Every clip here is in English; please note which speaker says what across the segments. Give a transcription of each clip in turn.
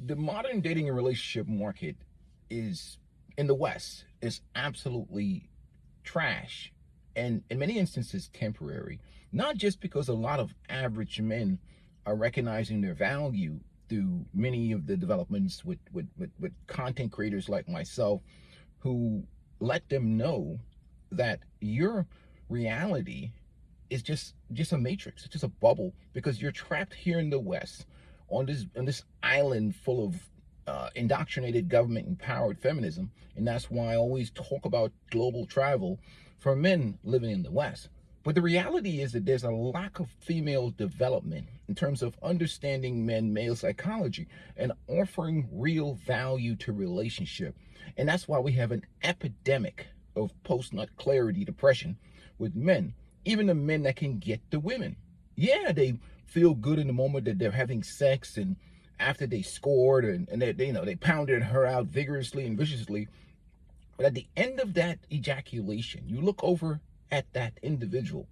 Speaker 1: the modern dating and relationship market is in the West is absolutely trash and in many instances temporary. Not just because a lot of average men are recognizing their value through many of the developments with content creators like myself who let them know that your reality is just a matrix. It's just a bubble because you're trapped here in the West on this island full of indoctrinated government empowered feminism. And that's why I always talk about global travel for men living in the West. But the reality is that there's a lack of female development in terms of understanding male psychology and offering real value to relationship. And that's why we have an epidemic of post-nut clarity depression with men, even the men that can get the women. Yeah, they feel good in the moment that they're having sex and after they scored and they pounded her out vigorously and viciously. But at the end of that ejaculation, you look over at that individual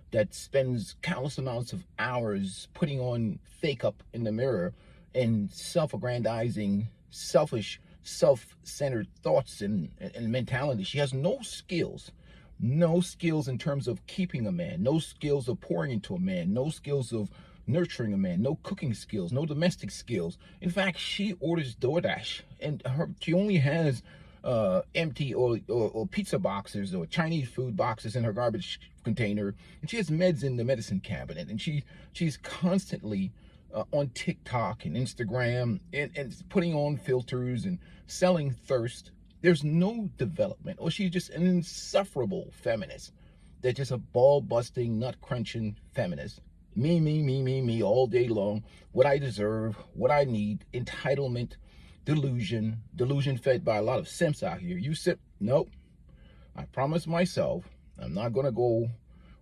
Speaker 1: that spends countless amounts of hours putting on fake up in the mirror and self-aggrandizing, selfish, self-centered thoughts and mentality. She has no skills in terms of keeping a man, no skills of pouring into a man, no skills of nurturing a man, no cooking skills, no domestic skills. In fact, she orders DoorDash and she only has empty or pizza boxes or Chinese food boxes in her garbage container, and she has meds in the medicine cabinet, and she's constantly on TikTok and Instagram and putting on filters and selling thirst. There's no development, or she's just an insufferable feminist. They're just a ball-busting, nut-crunching feminist. Me all day long. What I deserve, what I need, entitlement, delusion fed by a lot of simps out here. You simp, nope. I promised myself I'm not going to go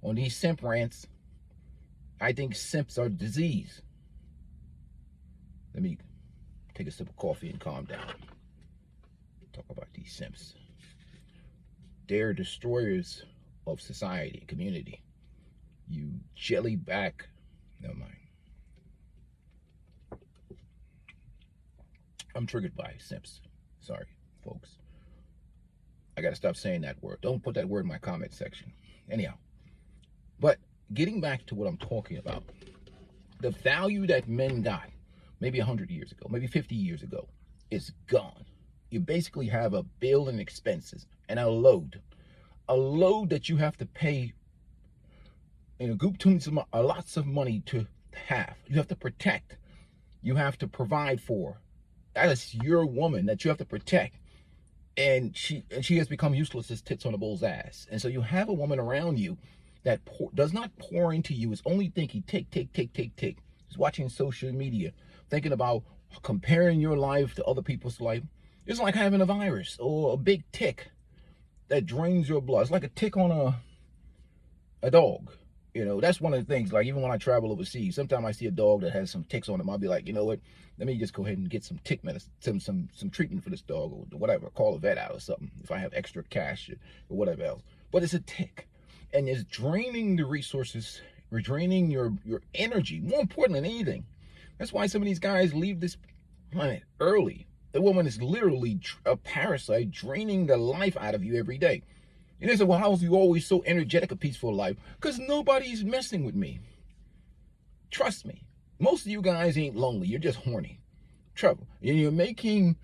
Speaker 1: on these simp rants. I think simps are disease. Let me take a sip of coffee and calm down. Talk about these simps. They're destroyers of society and community. You jellyback. Never mind. I'm triggered by simps. Sorry, folks. I gotta stop saying that word. Don't put that word in my comment section. Anyhow, but getting back to what I'm talking about, the value that men got maybe 100 years ago, maybe 50 years ago, is gone. You basically have a bill and expenses and a load that you have to pay in a group tons of lots of money to have. You have to protect. You have to provide for. That is your woman that you have to protect. And she has become useless as tits on a bull's ass. And so you have a woman around you that does not pour into you. Is only thinking take. Is watching social media, thinking about comparing your life to other people's life. It's like having a virus or a big tick that drains your blood. It's like a tick on a dog. You know, that's one of the things, like even when I travel overseas, sometimes I see a dog that has some ticks on him. I'll be like, you know what, let me just go ahead and get some tick medicine, some treatment for this dog or whatever, call a vet out or something if I have extra cash or whatever else. But it's a tick and it's draining the resources, draining your energy, more important than anything. That's why some of these guys leave this planet early. The woman is literally a parasite draining the life out of you every day. And they say, well, how are you always so energetic, a peaceful life? Because nobody's messing with me. Trust me. Most of you guys ain't lonely. You're just horny. Trouble. And you're making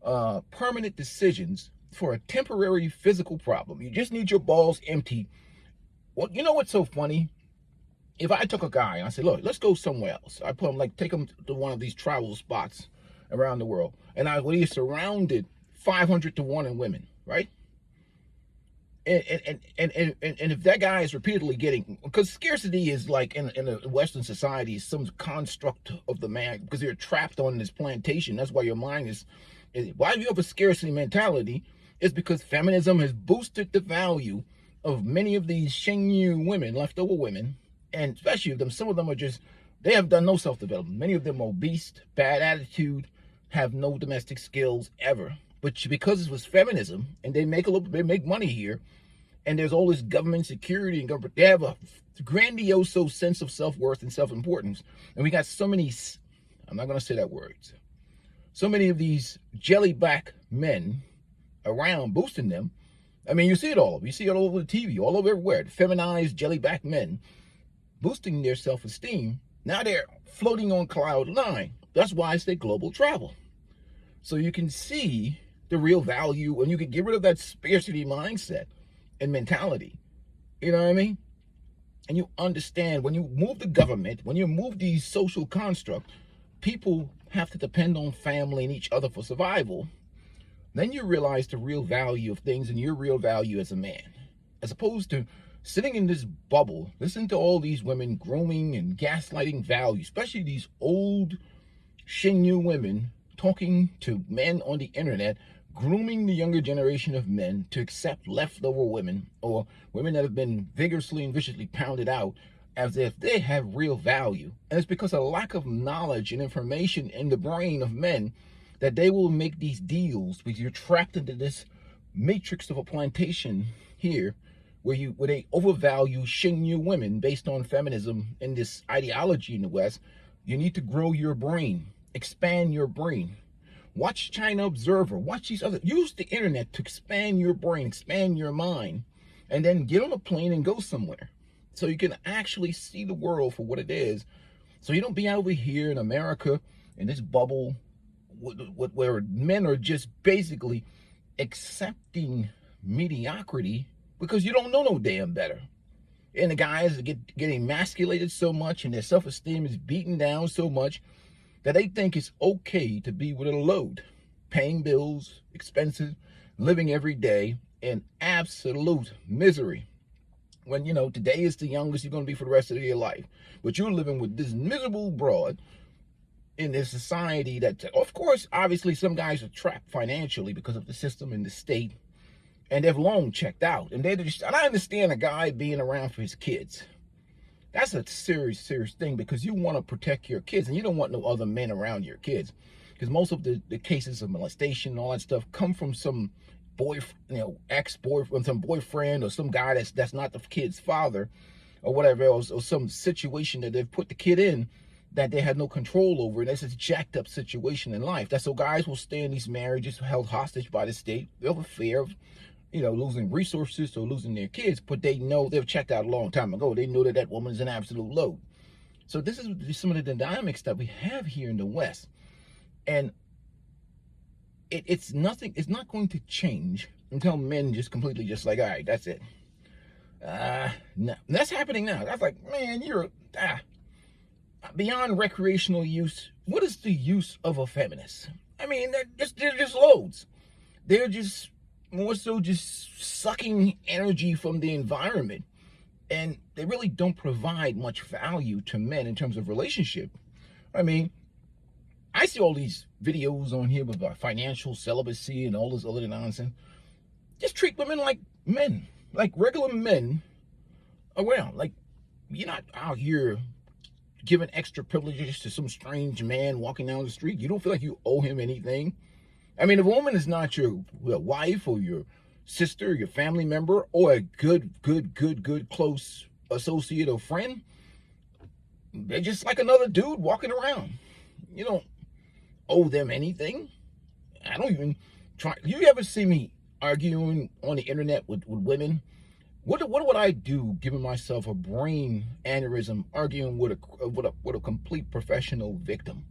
Speaker 1: permanent decisions for a temporary physical problem. You just need your balls empty. Well, you know what's so funny? If I took a guy and I said, look, let's go somewhere else. I put him, like, take him to one of these travel spots around the world. And he's surrounded 500 to 1 in women, right? And if that guy is repeatedly getting, because scarcity is like in a Western society is some construct of the man, because you're trapped on this plantation. That's why your mind is why you have a scarcity mentality is because feminism has boosted the value of many of these Shengyu women, leftover women, and especially of them, some of them are just, they have done no self-development. Many of them are obese, bad attitude, have no domestic skills ever. But because it was feminism, and they make money here, and there's all this government security and government, they have a grandiose sense of self-worth and self-importance. And we got so many, I'm not going to say that word, so many of these jellyback men around boosting them. I mean, you see it all. You see it all over the TV, all over everywhere. The feminized jellyback men boosting their self-esteem. Now they're floating on cloud nine. That's why I say global travel. So you can see the real value, and you can get rid of that scarcity mindset and mentality. You know what I mean? And you understand when you move the government, when you move these social constructs, people have to depend on family and each other for survival. Then you realize the real value of things and your real value as a man, as opposed to sitting in this bubble, listening to all these women grooming and gaslighting value, especially these old Shinyu women talking to men on the internet, grooming the younger generation of men to accept leftover women or women that have been vigorously and viciously pounded out as if they have real value. And it's because of lack of knowledge and information in the brain of men that they will make these deals, because you're trapped into this matrix of a plantation here where they overvalue Shinyu women based on feminism and this ideology in the West. You need to grow your brain, expand your brain. Watch China Observer, watch these other, use the internet to expand your brain, expand your mind, and then get on a plane and go somewhere so you can actually see the world for what it is. So you don't be over here in America in this bubble where men are just basically accepting mediocrity because you don't know no damn better. And the guys get emasculated so much and their self-esteem is beaten down so much that they think it's okay to be with a load, paying bills, expenses, living every day in absolute misery. When, you know, today is the youngest you're going to be for the rest of your life. But you're living with this miserable broad in this society that, of course, obviously some guys are trapped financially because of the system and the state, and they've long checked out. And I understand a guy being around for his kids. That's a serious thing, because you want to protect your kids and you don't want no other men around your kids, because most of the cases of molestation and all that stuff come from some ex-boyfriend, some boyfriend, or some guy that's not the kid's father or whatever else, or some situation that they've put the kid in that they had no control over. And that's a jacked up situation in life. That's so guys will stay in these marriages held hostage by the state. They'll have a fear of, losing resources or losing their kids, but they know they've checked out a long time ago. They know that that woman is an absolute load. So this is some of the dynamics that we have here in the West. And it's not going to change until men just completely just like, all right, that's it. No, that's happening now. That's like, man, you're beyond recreational use. What is the use of a feminist? I mean, they're just loads. They're just more so just sucking energy from the environment, and they really don't provide much value to men in terms of relationship. I mean, I see all these videos on here about financial celibacy and all this other nonsense. Just treat women like men, like regular men around. Like, you're not out here giving extra privileges to some strange man walking down the street. You don't feel like you owe him anything. I mean, if a woman is not your wife or your sister, your family member, or a good close associate or friend, they're just like another dude walking around. You don't owe them anything. I don't even try. You ever see me arguing on the internet with women? What would I do, giving myself a brain aneurysm, arguing with a complete professional victim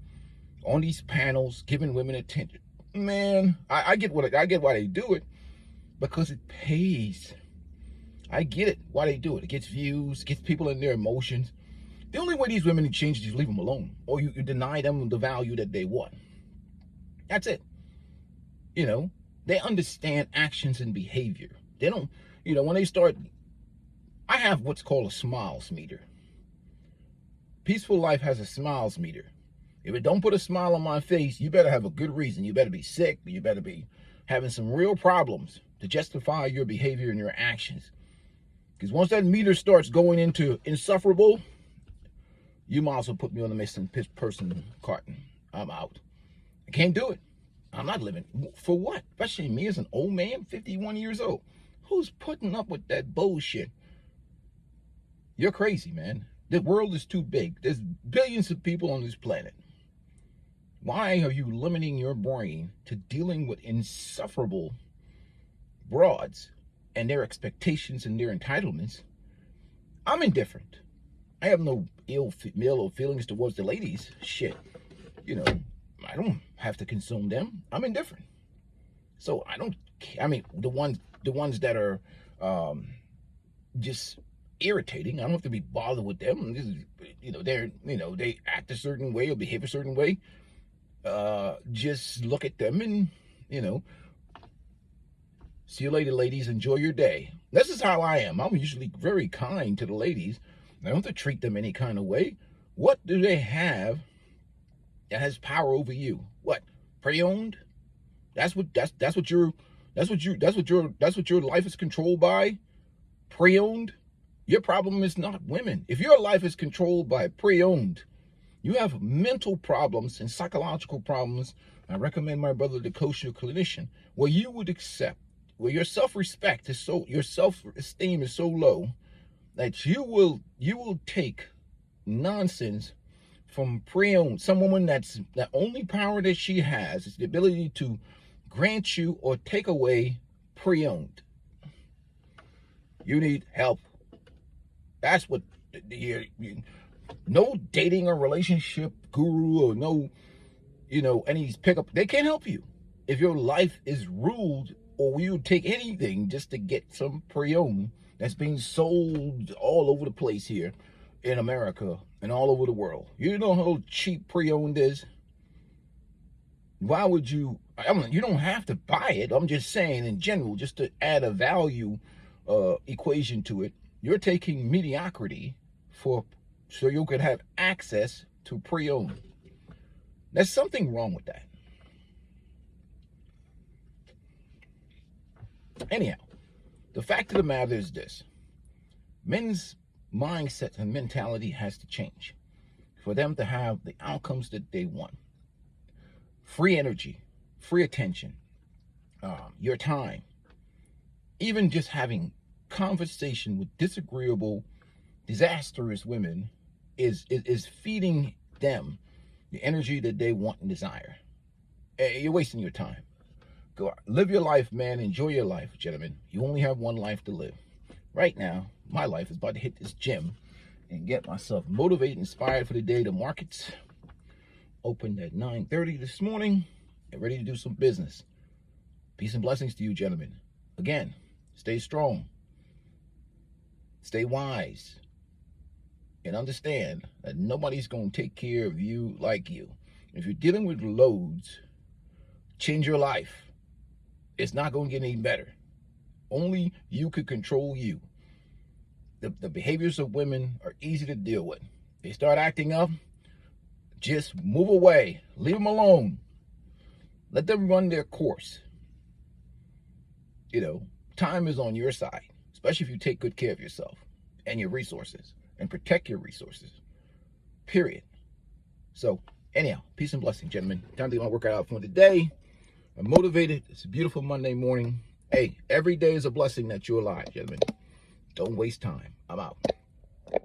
Speaker 1: on these panels, giving women attention? Man, I get why they do it, because it pays. I get it why they do it. It gets views, gets people in their emotions. The only way these women change is you leave them alone, or you deny them the value that they want. That's it. They understand actions and behavior. They don't, when they start, I have what's called a smiles meter. Peaceful life has a smiles meter. If it don't put a smile on my face, you better have a good reason. You better be sick. You better be having some real problems to justify your behavior and your actions. Because once that meter starts going into insufferable, you might as well put me on the missing person carton. I'm out. I can't do it. I'm not living. For what? Especially me as an old man, 51 years old. Who's putting up with that bullshit? You're crazy, man. The world is too big. There's billions of people on this planet. Why are you limiting your brain to dealing with insufferable broads and their expectations and their entitlements? I'm indifferent. I have no ill feelings towards the ladies. Shit. You know, I don't have to consume them. I'm indifferent. So I don't, I mean, the ones that are just irritating, I don't have to be bothered with them. You know, they act a certain way or behave a certain way. Just look at them and, you know, see you later, ladies. Enjoy your day. This is how I am. I'm usually very kind to the ladies. I don't have to treat them any kind of way. What do they have that has power over you? What? PreOwned? That's what your life is controlled by? PreOwned? Your problem is not women. If your life is controlled by PreOwned, you have mental problems and psychological problems. I recommend my brother, the kosher clinician, where you would accept, where your self-respect is so, your self-esteem is so low that you will take nonsense from PreOwned. Some woman that's the only power that she has is the ability to grant you or take away PreOwned. You need help. That's what no dating or relationship guru or no, you know, any pickup, they can't help you. If your life is ruled, or you take anything just to get some PreOwned that's being sold all over the place here in America and all over the world. You know how cheap PreOwned is? Why would you, I mean, you don't have to buy it. I'm just saying in general, just to add a value equation to it. You're taking mediocrity so you could have access to PreOwned. There's something wrong with that. Anyhow, the fact of the matter is this. Men's mindset and mentality has to change for them to have the outcomes that they want. Free energy, free attention, your time, even just having conversation with disagreeable, disastrous women is feeding them the energy that they want and desire. You're wasting your time. Go out, live your life, man. Enjoy your life, gentlemen. You only have one life to live. Right now, my life is about to hit this gym and get myself motivated, inspired for the day. The markets opened at 9:30 this morning and ready to do some business. Peace and blessings to you, gentlemen. Again, stay strong, stay wise, and understand that nobody's going to take care of you like you. If you're dealing with loads, change your life. It's not going to get any better. Only you could control you. The behaviors of women are easy to deal with. They start acting up, just move away. Leave them alone. Let them run their course. You know, time is on your side, especially if you take good care of yourself and your resources and protect your resources, period. So anyhow, peace and blessing, gentlemen. Time to get my workout out for today. I'm motivated. It's a beautiful Monday morning. Hey, every day is a blessing that you're alive, gentlemen. Don't waste time. I'm out.